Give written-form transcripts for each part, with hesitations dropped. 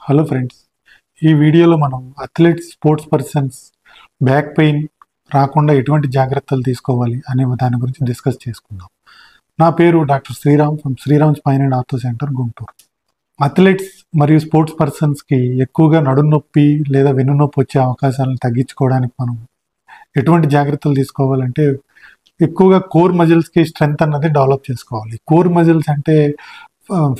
Hello friends, ఈ వీడియోలో మనం athletes, sports persons back pain రాకుండా ఎటువంటి జాగ్రత్తలు తీసుకోవాలి అనే దాని గురించి డిస్కస్ చేసుకుందాం. నా పేరు doctor Sriram from Sriram spine and ortho centre, Guntur. Athletes మరియు స్పోర్ట్స్ పర్సన్స్కి ఎక్కువగా నడుము నొప్పి లేదా వెన్నునొప్పి వచ్చే అవకాశాలను తగ్గించుకోవడానికి మనం ఎటువంటి జాగ్రత్తలు తీసుకోవాలంటే ఎక్కువగా కోర్ మజిల్స్కి స్ట్రెంగ్త్ అన్నది డెవలప్ చేసుకోవాలి. కోర్ మజిల్స్ అంటే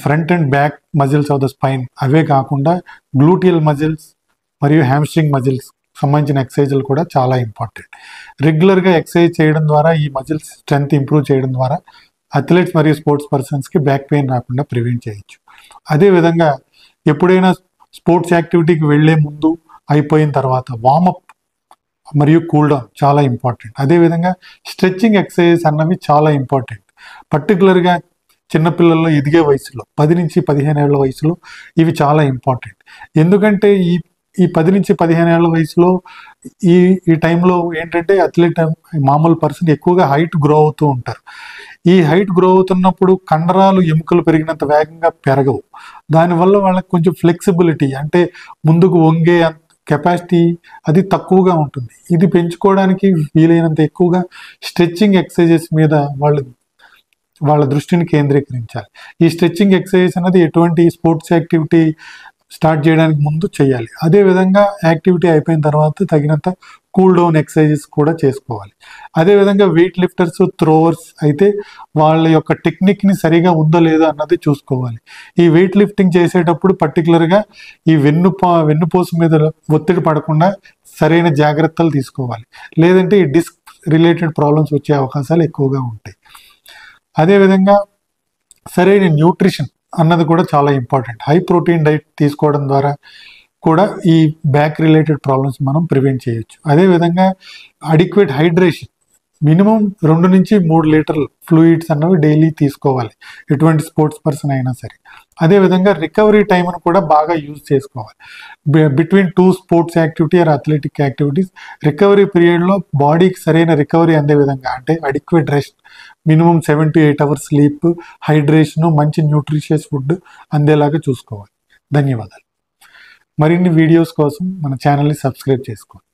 front and back muscles of the spine, అవే కాకుండా గ్లూటియల్ మజిల్స్ మరియు హ్యామ్స్ట్రింగ్ మజిల్స్ సంబంధించిన ఎక్సర్సైజులు కూడా చాలా ఇంపార్టెంట్. రెగ్యులర్గా ఎక్సర్సైజ్ చేయడం ద్వారా ఈ మజిల్స్ స్ట్రెంగ్త్ ఇంప్రూవ్ చేయడం ద్వారా అథ్లెట్స్ మరియు స్పోర్ట్స్ పర్సన్స్కి బ్యాక్ పెయిన్ రాకుండా ప్రివెంట్ చేయొచ్చు. అదేవిధంగా ఎప్పుడైనా స్పోర్ట్స్ యాక్టివిటీకి వెళ్లే ముందు, అయిపోయిన తర్వాత వార్మప్ మరియు కూల్ డౌన్ చాలా ఇంపార్టెంట్. అదేవిధంగా స్ట్రెచ్చింగ్ ఎక్సర్సైజ్ అన్నవి చాలా ఇంపార్టెంట్. పర్టికులర్గా చిన్నపిల్లల్లో ఎదిగే వయసులో 10 నుంచి 15 ఏళ్ల వయసులో ఇవి చాలా ఇంపార్టెంట్. ఎందుకంటే ఈ 10 నుంచి 15 ఏళ్ల వయసులో ఈ టైంలో ఏంటంటే అథ్లెట్ మామూలు పర్సన్ ఎక్కువగా హైట్ గ్రో అవుతూ ఉంటారు. ఈ హైట్ గ్రో అవుతున్నప్పుడు కండరాలు, ఎముకలు పెరిగినంత వేగంగా పెరగవు. దానివల్ల వాళ్ళకి కొంచెం ఫ్లెక్సిబిలిటీ అంటే ముందుకు వంగే కెపాసిటీ అది తక్కువగా ఉంటుంది. ఇది పెంచుకోవడానికి వీలైనంత ఎక్కువగా స్ట్రెచ్చింగ్ ఎక్సర్సైజెస్ మీద వాళ్ళ దృష్టిని కేంద్రీకరించాలి. ఈ స్ట్రెచ్చింగ్ ఎక్సర్సైజ్ అనేది ఎటువంటి స్పోర్ట్స్ యాక్టివిటీ స్టార్ట్ చేయడానికి ముందు చేయాలి. అదేవిధంగా యాక్టివిటీ అయిపోయిన తర్వాత తగినంత కూల్ డౌన్ ఎక్సర్సైజెస్ కూడా చేసుకోవాలి. అదేవిధంగా వెయిట్ లిఫ్టర్స్, థ్రోవర్స్ అయితే వాళ్ళ యొక్క టెక్నిక్ని సరిగా ఉందో లేదో అన్నది చూసుకోవాలి. ఈ వెయిట్ లిఫ్టింగ్ చేసేటప్పుడు పర్టికులర్గా ఈ వెన్నుపూస మీద ఒత్తిడి పడకుండా సరైన జాగ్రత్తలు తీసుకోవాలి. లేదంటే ఈ డిస్క్ రిలేటెడ్ ప్రాబ్లమ్స్ వచ్చే అవకాశాలు ఎక్కువగా ఉంటాయి. అదేవిధంగా సరైన న్యూట్రిషన్ అన్నది కూడా చాలా ఇంపార్టెంట్. హై ప్రోటీన్ డైట్ తీసుకోవడం ద్వారా కూడా ఈ బ్యాక్ రిలేటెడ్ ప్రాబ్లమ్స్ మనం ప్రివెంట్ చేయొచ్చు. అదేవిధంగా అడిక్వేట్ హైడ్రేషన్, మినిమం 2 నుంచి 3 లీటర్లు ఫ్లూయిడ్స్ అన్నవి డైలీ తీసుకోవాలి ఎటువంటి స్పోర్ట్స్ పర్సన్ అయినా సరే. అదేవిధంగా రికవరీ టైంను కూడా బాగా యూజ్ చేసుకోవాలి. Between 2 sports activity are athletic activities recovery పీరియడ్లో బాడీకి సరైన రికవరీ అందే విధంగా అంటే adequate rest, minimum 7 to 8 hours sleep, హైడ్రేషను, మంచి న్యూట్రిషియస్ ఫుడ్ అందేలాగా చూసుకోవాలి. ధన్యవాదాలు. మరిన్ని వీడియోస్ కోసం మన ఛానల్ని సబ్స్క్రైబ్ చేసుకోండి.